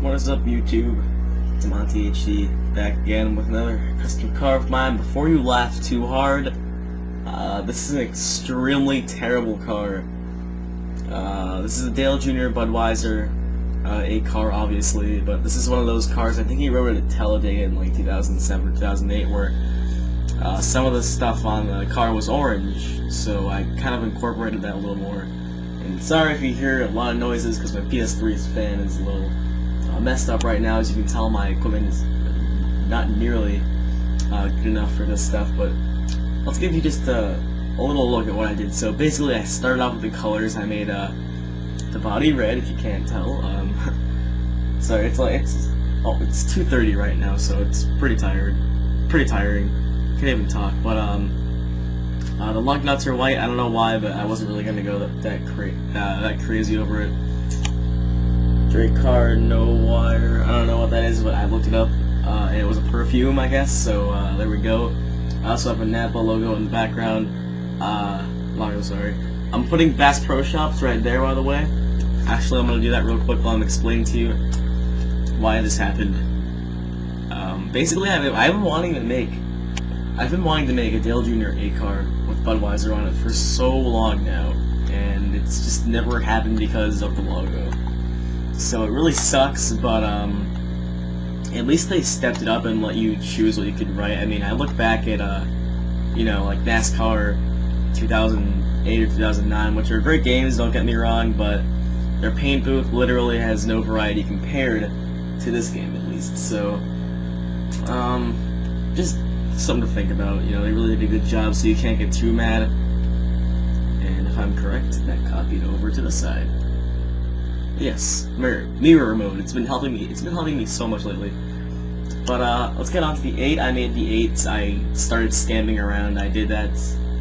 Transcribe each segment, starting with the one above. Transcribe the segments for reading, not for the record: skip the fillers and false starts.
What is up, YouTube? It's Monty HD back again with another custom car of mine. Before you laugh too hard, this is an extremely terrible car. This is a Dale Jr. Budweiser, a car obviously, but this is one of those cars. I think he wrote it at Talladega in like 2007 or 2008, where some of the stuff on the car was orange, so I kind of incorporated that a little more. And sorry if you hear a lot of noises, because my PS3's fan is a little messed up right now. As you can tell, my equipment is not nearly good enough for this stuff, but let's give you just a little look at what I did. So basically, I started off with the colors. I made the body red, if you can't tell. Sorry, it's 2:30 right now, so it's pretty tiring. Can't even talk. But the lug nuts are white. I don't know why, but I wasn't really gonna go that crazy over it. Drake car, no wire. I don't know what that is, but I looked it up, and it was a perfume, I guess. So there we go. I also have a Napa logo in the background. Sorry. I'm putting Bass Pro Shops right there, by the way. Actually, I'm gonna do that real quick while I'm explaining to you why this happened. Basically, I've been wanting to make a Dale Jr. A car with Budweiser on it for so long now, and it's just never happened because of the logo. So it really sucks, but at least they stepped it up and let you choose what you could write. I mean, I look back at you know, like Nascar 2008 or 2009, which are great games, don't get me wrong, but their paint booth literally has no variety compared to this game, at least. So just something to think about. You know, they really did a good job, so you can't get too mad. And if I'm correct, that copied over to the side. Yes, mirror mode. It's been helping me. It's been helping me so much lately. But let's get on to the 8. I made the 8s. I started stamping around. I did that.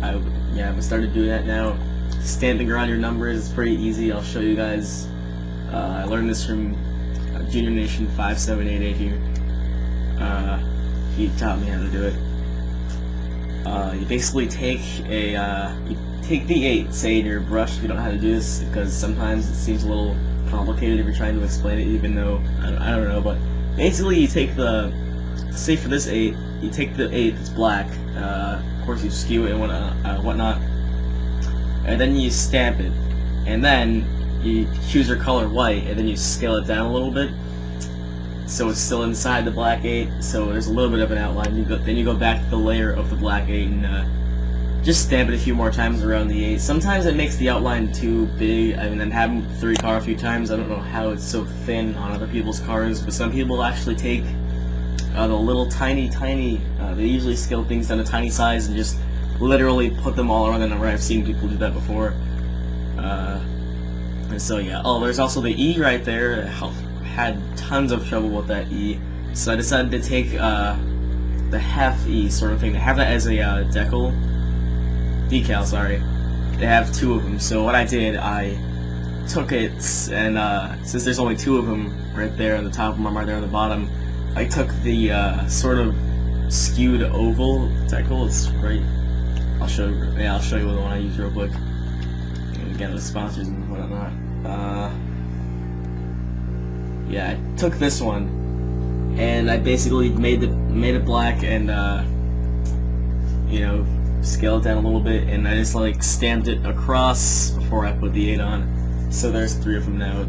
I've started doing that now. Stamping around your numbers is pretty easy. I'll show you guys. I learned this from Junior Nation 5788 here. He taught me how to do it. You basically take the 8, say in your brush, if you don't know how to do this, because sometimes it seems a little complicated if you're trying to explain it, even though, I don't know, but basically you take say for this 8, you take the 8 that's black, of course you skew it and whatnot, and then you stamp it, and then you choose your color white, and then you scale it down a little bit, so it's still inside the black 8, so there's a little bit of an outline. Then you go back to the layer of the black 8 and just stamp it a few more times around the 8. Sometimes it makes the outline too big. I mean, I've had 3 car a few times. I don't know how it's so thin on other people's cars, but some people actually take the little tiny, they usually scale things down to tiny size and just literally put them all around the number. I've seen people do that before. And so yeah. Oh, there's also the E right there. Had tons of trouble with that E, so I decided to take the half E sort of thing, to have that as a decal, sorry. They have 2 of them, so what I did, I took it, and since there's only 2 of them right there on the top of them, right there on the bottom, I took the sort of skewed oval decal. It's right. I'll show you the one I use real quick. And get the sponsors and whatnot. Yeah, I took this one, and I basically made it black, and you know, scaled it down a little bit, and I just like stamped it across before I put the 8 on. So there's 3 of them now.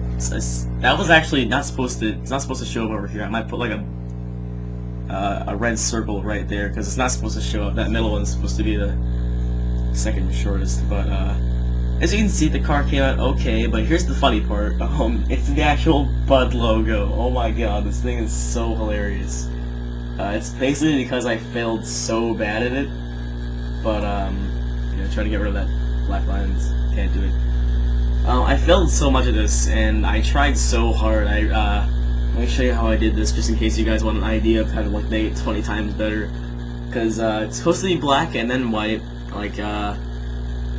That was actually not supposed to. It's not supposed to show up over here. I might put like a red circle right there, because it's not supposed to show up. That middle one's supposed to be the second shortest, but as you can see, the car came out okay, but here's the funny part. It's the actual Bud logo. Oh my god, this thing is so hilarious. It's basically because I failed so bad at it, but, you know, trying to get rid of that black lines, can't do it. I failed so much of this, and I tried so hard. Let me show you how I did this, just in case you guys want an idea of how to, like, make it 20 times better. Because, it's supposed to be black and then white, like,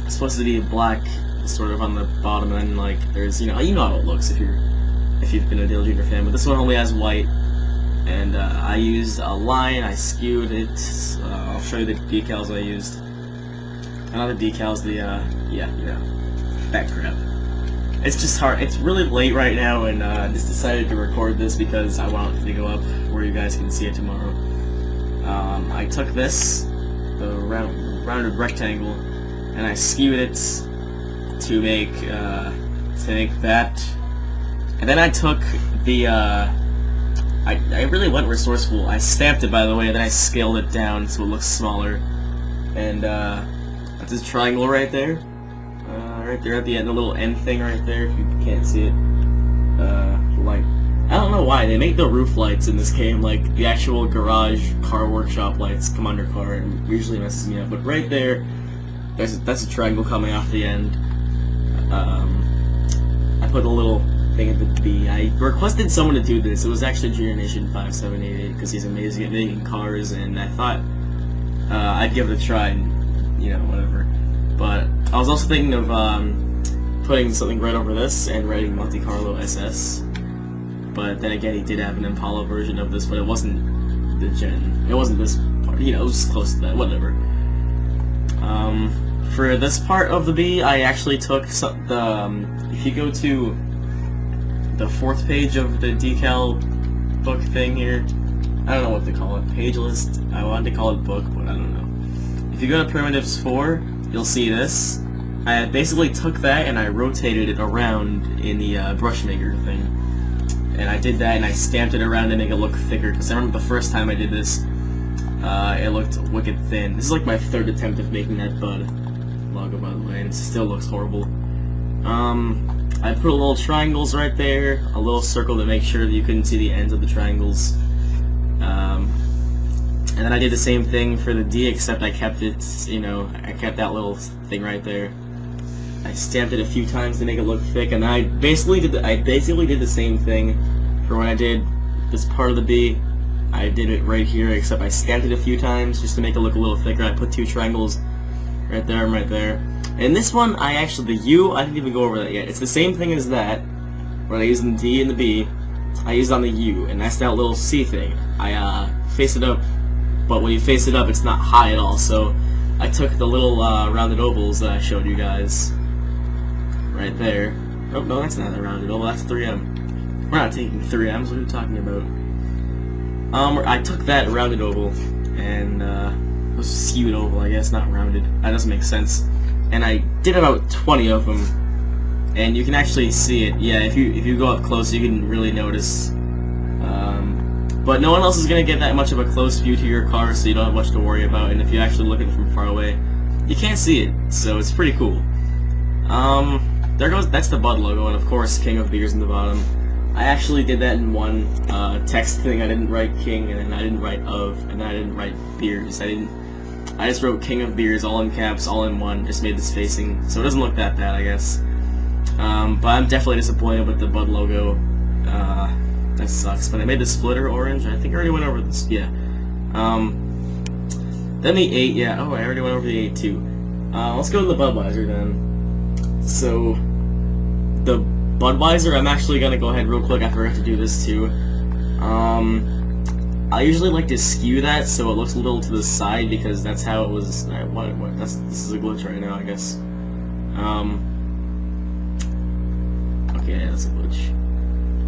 it's supposed to be black sort of on the bottom, and then like there's, you know how it looks if you've been a Dale Jr. fan, but this one only has white, and I used a line, I skewed it. I'll show you the decals I used. Not the decals, the yeah, you know, that crap. it's just hard. It's really late right now, and I just decided to record this because I want it to go up where you guys can see it tomorrow. I took this, the rounded rectangle, and I skewed it to make that. And then I took the I really went resourceful. I stamped it, by the way, and then I scaled it down so it looks smaller. And that's this triangle right there. Right there at the end, the little end thing right there, if you can't see it. Light. I don't know why, they make the roof lights in this game, like the actual garage car workshop lights come on your car, and it usually messes me up. But right there, that's a triangle coming off the end. I put a little thing at the B. I requested someone to do this. It was actually Junior Nation 5788 because he's amazing at making cars, and I thought I'd give it a try, and you know, whatever. But I was also thinking of putting something right over this and writing Monte Carlo SS. But then again, he did have an Impala version of this, but it wasn't the gen. It wasn't this part. You know, it was close to that. Whatever. For this part of the B, I actually took if you go to the 4th page of the decal book thing here, I don't know what to call it, page list. I wanted to call it book, but I don't know. If you go to Primitives 4, you'll see this. I basically took that and I rotated it around in the brush maker thing. And I did that and I stamped it around to make it look thicker, because I remember the first time I did this, it looked wicked thin. This is like my 3rd attempt of making that Bud logo, by the way, and it still looks horrible. I put little triangles right there, a little circle to make sure that you couldn't see the ends of the triangles. And then I did the same thing for the D, except I kept it, you know, I kept that little thing right there. I stamped it a few times to make it look thick, and I basically did the same thing for when I did this part of the B. I did it right here, except I stamped it a few times just to make it look a little thicker. I put 2 triangles right there and right there. And this one, the U, I didn't even go over that yet. It's the same thing as that, where I used the D and the B. I used on the U, and that's that little C thing. I face it up, but when you face it up, it's not high at all. So I took the little rounded ovals that I showed you guys right there. Oh, no, that's not a rounded oval, that's 3M. We're not taking 3Ms, what are you talking about? I took that rounded oval, and it was skewed oval, I guess, not rounded. That doesn't make sense. And I did about 20 of them, and you can actually see it. Yeah, if you go up close, you can really notice. But no one else is going to get that much of a close view to your car, so you don't have much to worry about, and if you actually look at it from far away, you can't see it, so it's pretty cool. That's the Bud logo, and of course, King of Beers in the bottom. I actually did that in one text thing. I didn't write King, and then I didn't write of, and then I didn't write Beers. I just wrote King of Beers, all in caps, all in one, just made this facing, so it doesn't look that bad, I guess. But I'm definitely disappointed with the Bud logo. That sucks, but I made the splitter orange. I think I already went over this, yeah. Then the 8, yeah, oh, I already went over the 8 too. Let's go to the Budweiser then. So, the Budweiser, I'm actually gonna go ahead real quick, I forgot to do this too. I usually like to skew that so it looks a little to the side, because that's how it was. This is a glitch right now, I guess. Okay, that's a glitch.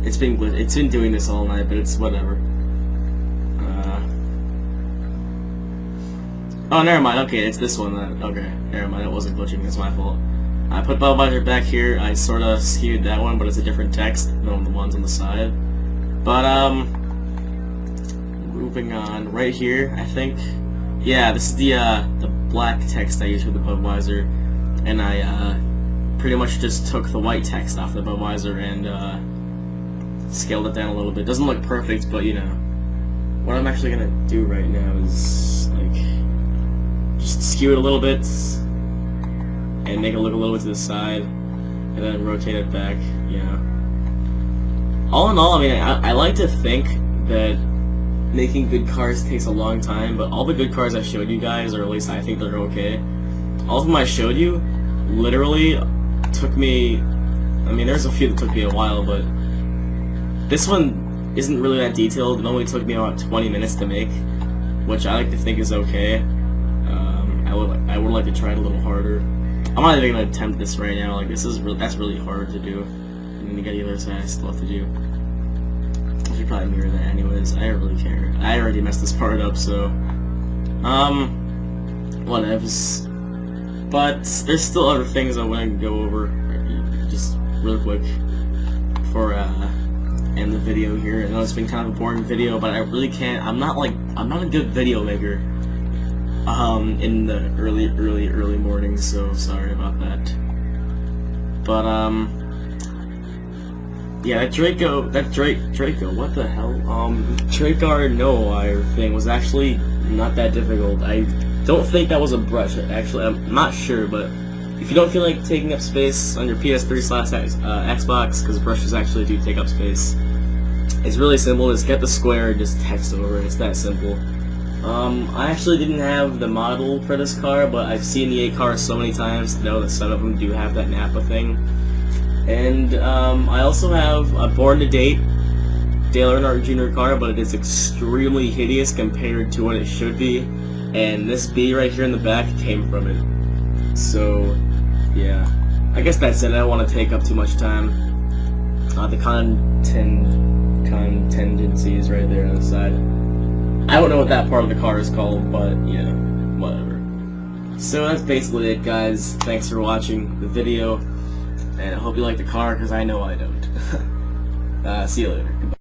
It's been doing this all night, but it's whatever. Oh, never mind. Okay, it's this one. Okay, never mind. It wasn't glitching. It's my fault. I put Budweiser back here. I sort of skewed that one, but it's a different text than the ones on the side. But moving on. Right here, I think. Yeah, this is the black text I used for the Budweiser, and I pretty much just took the white text off the Budweiser and scaled it down a little bit. Doesn't look perfect, but you know, what I'm actually gonna do right now is like just skew it a little bit and make it look a little bit to the side, and then rotate it back. You know, all in all, I mean, I like to think that making good cars takes a long time, but all the good cars I showed you guys, or at least I think they're okay. All of them I showed you literally took me. I mean, there's a few that took me a while, but this one isn't really that detailed. It only took me about 20 minutes to make, which I like to think is okay. I would like to try it a little harder. I'm not even gonna attempt this right now. Like, that's really hard to do. And then you got the other side I still have to do. I should probably mirror that anyways. I don't really care. I already messed this part up, so whatevs. But there's still other things I want to go over just real quick before end the video here. I know it's been kind of a boring video, but I really can't. I'm not a good video maker in the early mornings, so sorry about that. But yeah, that Draco, what the hell? Dracar no wire thing was actually not that difficult. I don't think that was a brush, actually. I'm not sure, but if you don't feel like taking up space on your PS3/Xbox, because brushes actually do take up space, it's really simple. Just get the square and just text over it. It's that simple. I actually didn't have the model for this car, but I've seen the 8 cars so many times to know that some of them do have that Napa thing. And I also have a Born to Date Dale Earnhardt Jr. car, but it is extremely hideous compared to what it should be. And this B right here in the back came from it. So, yeah. I guess that's it. I don't want to take up too much time. The contingencies right there on the side. I don't know what that part of the car is called, but, yeah, whatever. So that's basically it, guys. Thanks for watching the video. And I hope you like the car, because I know I don't. See you later. Goodbye.